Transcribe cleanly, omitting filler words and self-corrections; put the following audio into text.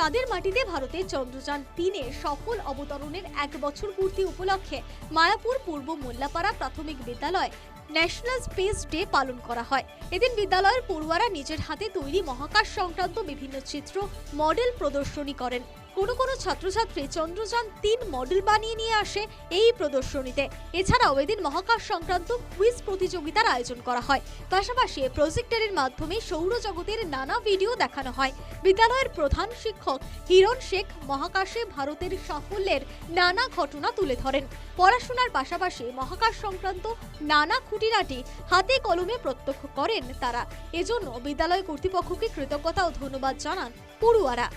চাঁদের মাটিতে ভারতের চন্দ্রযান-3 সফল অবতরণের 1 বছর পূর্তি উপলক্ষে মায়াপুর পূর্ব মোল্লাপাড়া প্রাথমিক বিদ্যালয় ন্যাশনাল স্পেস ডে পালন করা হয়। এদিন বিদ্যালয়ের পড়ুয়ারা নিজের হাতে তৈরি মহাকাশ সংক্রান্ত বিভিন্ন চিত্র মডেল প্রদর্শনী করেন। কোনো কোনো ছাত্রছাত্রী চন্দ্রযান-3 মডেল বানিয়ে নিয়ে আসে এই প্রদর্শনীতে। এছাড়াও এদিন মহাকাশ সংক্রান্ত কুইজ প্রতিযোগিতার আয়োজন করা হয়। পাশাপাশি প্রজেক্টরের মাধ্যমে সৌরজগতের নানা ভিডিও দেখানো হয়। বিদ্যালয়ের প্রধান শিক্ষক হিরণ শেখ মহাকাশে ভারতের সাফল্যের নানা ঘটনা তুলে ধরেন। পড়াশোনার পাশাপাশি মহাকাশ সংক্রান্ত নানা খুঁটিনাটি হাতে কলমে প্রত্যক্ষ করেন তারা। এজন্য বিদ্যালয় কর্তৃপক্ষকে কৃতজ্ঞতা ও ধন্যবাদ জানান পড়ুয়ারা।